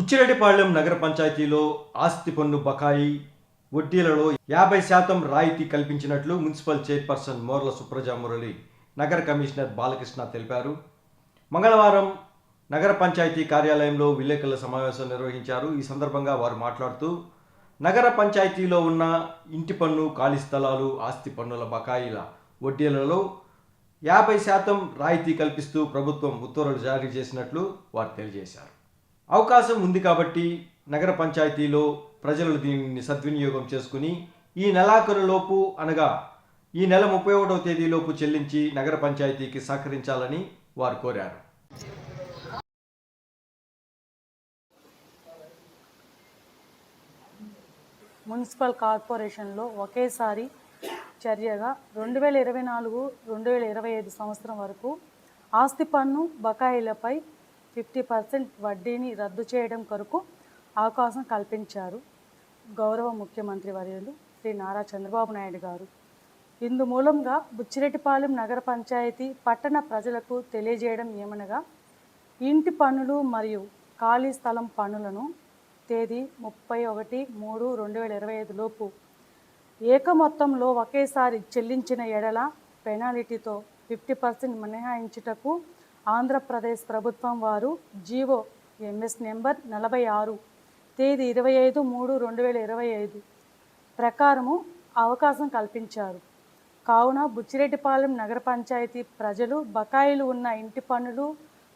బుచ్చిరెడ్డిపాళెం నగర పంచాయతీలో ఆస్తి పన్ను బకాయి వడ్డీలలో 50% రాయితీ కల్పించినట్లు మున్సిపల్ చైర్పర్సన్ మోర్ల సుప్రజా మురళి నగర కమిషనర్ బాలకృష్ణ తెలిపారు. మంగళవారం నగర పంచాయతీ కార్యాలయంలో విలేకరుల సమావేశం నిర్వహించారు. ఈ సందర్భంగా వారు మాట్లాడుతూ నగర పంచాయతీలో ఉన్న ఇంటి పన్ను, ఖాళీ స్థలాలు, ఆస్తి పన్నుల బకాయిల వడ్డీలలో 50% రాయితీ కల్పిస్తూ ప్రభుత్వం ఉత్తర్వులు జారీ చేసినట్లు వారు తెలియజేశారు. అవకాశం ఉంది కాబట్టి నగర పంచాయతీలో ప్రజలు దీనిని సద్వినియోగం చేసుకుని ఈ నెలాఖరులోపు అనగా ఈ నెల 31వ తేదీలోపు చెల్లించి నగర పంచాయతీకి సహకరించాలని వారు కోరారు. మున్సిపల్ కార్పొరేషన్లో ఒకేసారి చర్యగా 2024-2025 సంవత్సరం వరకు ఆస్తి పన్ను బకాయిలపై 50% వడ్డీని రద్దు చేయడం కొరకు అవకాశం కల్పించారు గౌరవ ముఖ్యమంత్రి వర్యులు శ్రీ నారా చంద్రబాబు నాయుడు గారు. ఇందు మూలంగా బుచ్చిరెడ్డిపాళెం నగర పంచాయతీ పట్టణ ప్రజలకు తెలియజేయడం ఏమనగా, ఇంటి పన్నులు మరియు ఖాళీ స్థలం పన్నులను తేదీ 31/3/2025 లోపు ఏక మొత్తంలో ఒకేసారి చెల్లించిన ఎడల పెనాల్టీతో 50% మినహాయించుటకు ఆంధ్రప్రదేశ్ ప్రభుత్వం వారు జీవో ఎంఎస్ నెంబర్ 46 తేదీ 25/3/2025 ప్రకారము అవకాశం కల్పించారు. కావున బుచ్చిరెడ్డిపాళెం నగర పంచాయతీ ప్రజలు బకాయిలు ఉన్న ఇంటి పన్నులు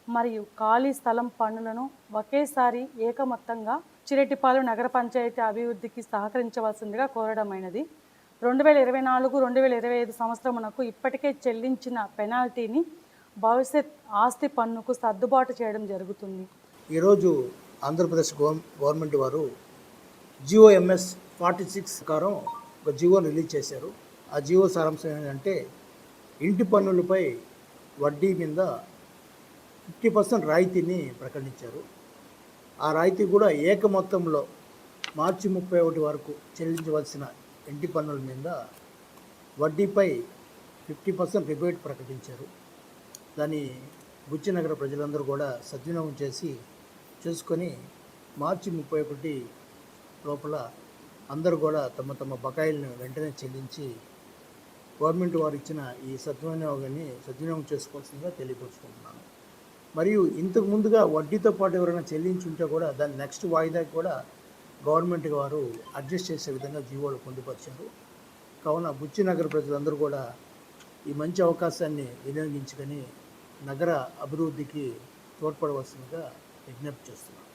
మరియు ఖాళీ స్థలం పన్నులను ఒకేసారి ఏకమొత్తంగా బుచ్చిరెడ్డిపాళెం నగర పంచాయతీ అభివృద్ధికి సహకరించవలసిందిగా కోరడమైనది. 2024-2025 సంవత్సరమునకు ఇప్పటికే చెల్లించిన పెనాల్టీని భవిష్యత్ ఆస్తి పన్నుకు సర్దుబాటు చేయడం జరుగుతుంది. ఈరోజు ఆంధ్రప్రదేశ్ గవర్నమెంట్ వారు జిఓఎంఎస్ 46 ప్రకారం ఒక జివోని రిలీజ్ చేశారు. ఆ జివో సారాంశం ఏంటంటే, ఇంటి పన్నులపై వడ్డీ మీద 50% రాయితీని ప్రకటించారు. ఆ రాయితీ కూడా ఏక మొత్తంలో మార్చి 31 వరకు చెల్లించవలసిన ఇంటి పన్నుల మీద వడ్డీపై 50% రిబేట్ ప్రకటించారు. దాన్ని బుచ్చి నగర ప్రజలందరూ కూడా సద్వినియోగం చేసుకొని మార్చి 31 లోపల అందరూ కూడా తమ తమ బకాయిలను వెంటనే చెల్లించి గవర్నమెంట్ వారు ఇచ్చిన ఈ సద్వినియోగం చేసుకోవాల్సిందిగా తెలియపరుచుకుంటున్నాను. మరియు ఇంతకు ముందుగా వడ్డీతో పాటు ఎవరైనా చెల్లించుంటే కూడా దాని నెక్స్ట్ వాయిదాకి కూడా గవర్నమెంట్ వారు అడ్జస్ట్ చేసే విధంగా జీవోలు పొందుపరిచారు. కావున బుచ్చి నగర ప్రజలందరూ కూడా ఈ మంచి అవకాశాన్ని వినియోగించుకొని నగర అభివృద్ధికి తోడ్పడవలసిందిగా విజ్ఞప్తి చేస్తున్నాను.